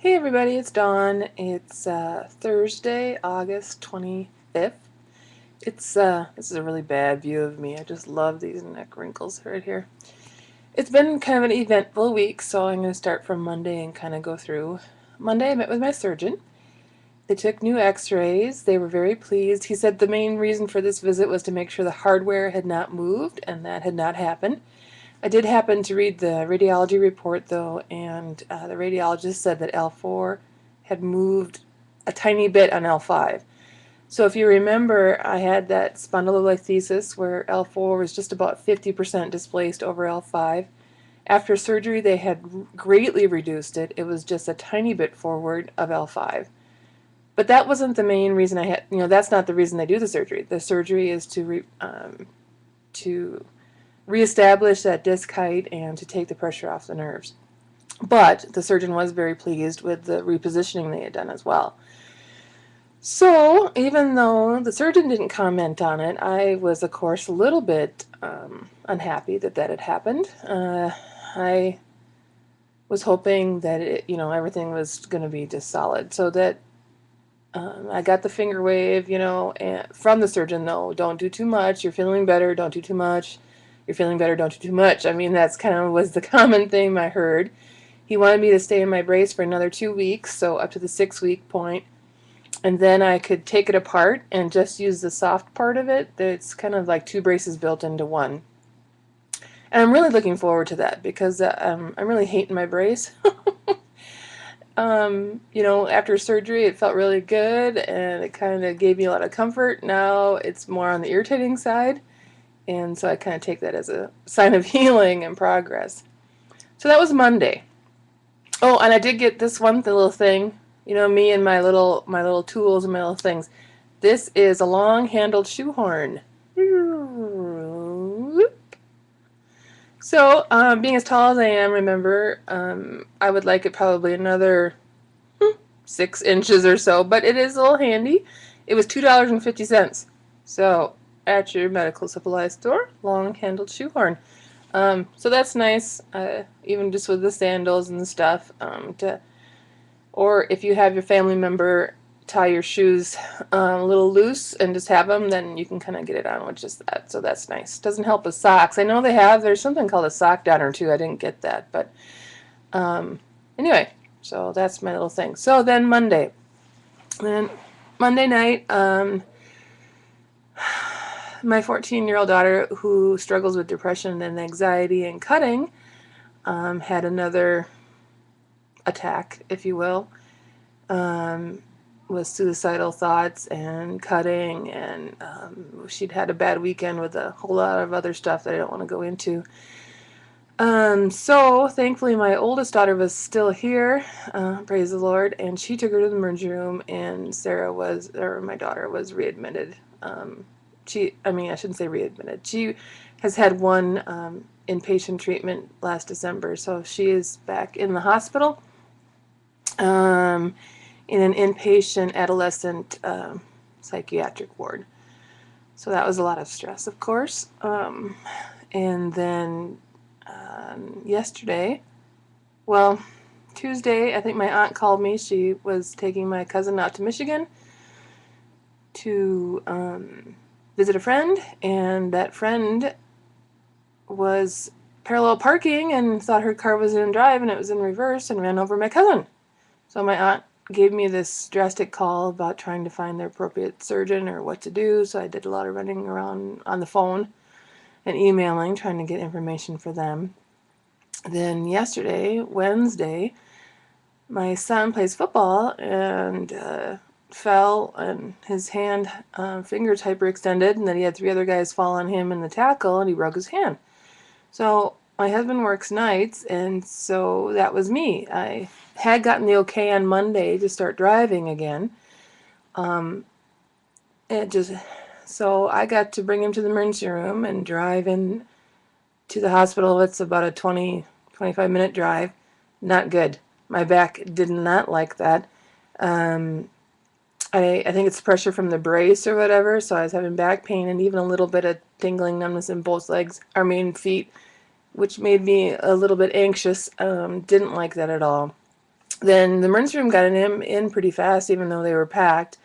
Hey everybody, it's Dawn. It's Thursday, August 25th. This is a really bad view of me. I just love these neck wrinkles right here. It's been kind of an eventful week, so I'm going to start from Monday and kind of go through. Monday, I met with my surgeon. They took new x-rays. They were very pleased. He said the main reason for this visit was to make sure the hardware had not moved, and that had not happened. I did happen to read the radiology report, though, and the radiologist said that L4 had moved a tiny bit on L5. So if you remember, I had that spondylolisthesis where L4 was just about 50% displaced over L5. After surgery, they had greatly reduced it. It was just a tiny bit forward of L5. But that wasn't the main reason I had, that's not the reason they do the surgery. The surgery is to reestablish that disc height and to take the pressure off the nerves. But the surgeon was very pleased with the repositioning they had done as well. So even though the surgeon didn't comment on it, I was, of course, a little bit unhappy that had happened. I was hoping that everything was going to be just solid, so that I got the finger wave, and from the surgeon, though, don't do too much. You're feeling better. Don't do too much. You're feeling better. Don't do too much. I mean, that's kind of was the common theme I heard. He wanted me to stay in my brace for another 2 weeks, so up to the 6-week point, and then I could take it apart and just use the soft part of it. It's kind of like 2 braces built into one. And I'm really looking forward to that because I'm really hating my brace. After surgery, it felt really good and it kind of gave me a lot of comfort. Now it's more on the irritating side, and so I kind of take that as a sign of healing and progress. So that was Monday. Oh, and I did get this one little thing. Me and my little tools and my little things. This is a long-handled shoehorn. So, being as tall as I am, remember, I would like it probably another 6 inches or so, but it is a little handy. It was $2.50. So, at your medical supply store, long-handled shoehorn. So that's nice, even just with the sandals and the stuff. Or if you have your family member tie your shoes a little loose and just have them, then you can kind of get it on with just that. So that's nice. Doesn't help with socks. I know there's something called a sock donner too. I didn't get that, but anyway, so that's my little thing. So then Monday night, my 14-year-old daughter, who struggles with depression and anxiety and cutting, had another attack, if you will, with suicidal thoughts and cutting, and she'd had a bad weekend with a whole lot of other stuff that I don't want to go into. So thankfully my oldest daughter was still here, praise the Lord, and she took her to the emergency room, and my daughter was readmitted. I shouldn't say readmitted. She has had one inpatient treatment last December, so she is back in the hospital in an inpatient adolescent psychiatric ward. So that was a lot of stress, of course. And then Tuesday, I think my aunt called me. She was taking my cousin out to Michigan to visit a friend, and that friend was parallel parking and thought her car was in drive and it was in reverse and ran over my cousin. So my aunt gave me this drastic call about trying to find the appropriate surgeon or what to do. So I did a lot of running around on the phone and emailing, trying to get information for them. Then yesterday, Wednesday, my son plays football and fell, and his hand fingers hyperextended, and then he had 3 other guys fall on him in the tackle, and he broke his hand. So my husband works nights, and so that was me. I had gotten the okay on Monday to start driving again. So I got to bring him to the emergency room and drive in to the hospital. It's about a 25-minute drive. Not good. My back did not like that. I think it's pressure from the brace or whatever, so I was having back pain and even a little bit of tingling numbness in both feet, which made me a little bit anxious. Didn't like that at all. Then the emergency room got him in pretty fast, even though they were packed.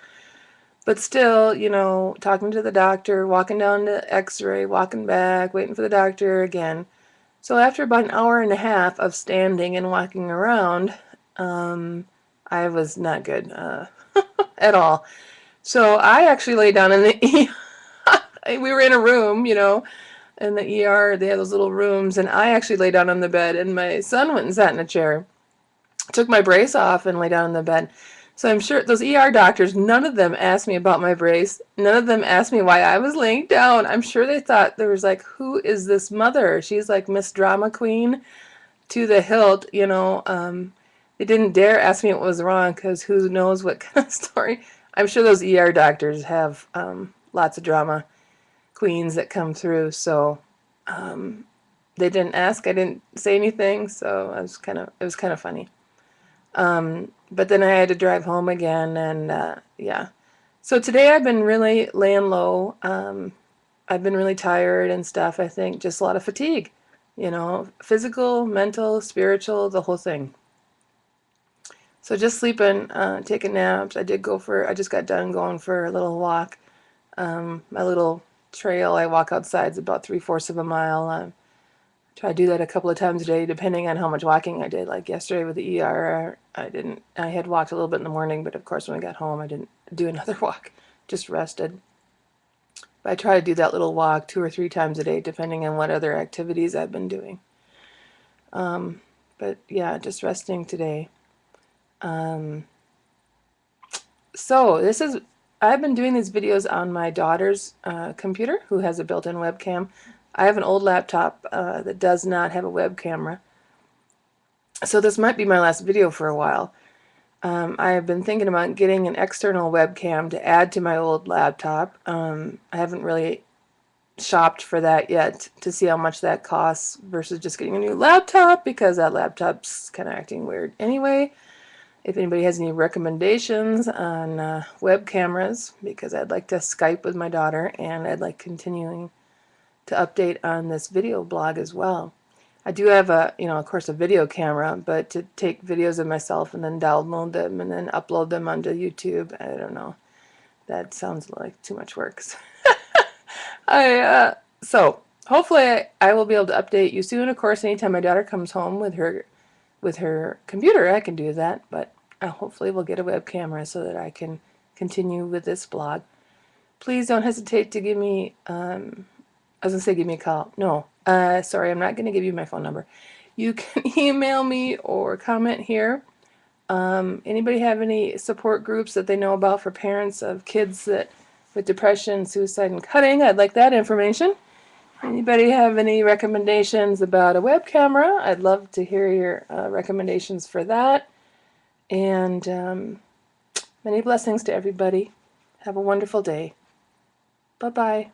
But still, you know, talking to the doctor, walking down to x-ray, walking back, waiting for the doctor again. So after about an hour and a half of standing and walking around, I was not good at all. So I actually lay down in the ER. We were in a room, you know, in the ER. They had those little rooms, and I actually lay down on the bed, and my son went and sat in a chair, took my brace off, and lay down on the bed. So I'm sure those ER doctors, none of them asked me about my brace. None of them asked me why I was laying down. I'm sure they thought there was like, who is this mother? She's like Miss Drama Queen to the hilt, you know. They didn't dare ask me what was wrong because who knows what kind of story. I'm sure those ER doctors have lots of drama queens that come through, so they didn't ask. I didn't say anything, so it was kind of funny. But then I had to drive home again, and yeah. So today I've been really laying low. I've been really tired and stuff. I think just a lot of fatigue, you know, physical, mental, spiritual, the whole thing. So just sleeping, taking naps. I just got done going for a little walk. My little trail I walk outside is about 3/4 of a mile. Try to do that a couple of times a day, depending on how much walking I did. Like yesterday with the ER, I had walked a little bit in the morning, but of course when I got home, I didn't do another walk, just rested. But I try to do that little walk 2 or 3 times a day, depending on what other activities I've been doing. But yeah, just resting today. So I've been doing these videos on my daughter's computer, who has a built-in webcam. I have an old laptop that does not have a web camera. So this might be my last video for a while. I have been thinking about getting an external webcam to add to my old laptop. I haven't really shopped for that yet to see how much that costs versus just getting a new laptop, because that laptop's kind of acting weird anyway. If anybody has any recommendations on web cameras, because I'd like to Skype with my daughter, and I'd like continuing to update on this video blog as well. I do have of course, a video camera, but to take videos of myself and then download them and then upload them onto YouTube, I don't know. That sounds like too much work. So hopefully I will be able to update you soon. Of course, anytime my daughter comes home with her computer, I can do that. But hopefully we'll get a web camera so that I can continue with this blog. Please don't hesitate to give me. I was gonna say give me a call. No, sorry, I'm not gonna give you my phone number. You can email me or comment here. Anybody have any support groups that they know about for parents of kids with depression, suicide, and cutting? I'd like that information. Anybody have any recommendations about a web camera? I'd love to hear your recommendations for that. And many blessings to everybody. Have a wonderful day. Bye-bye.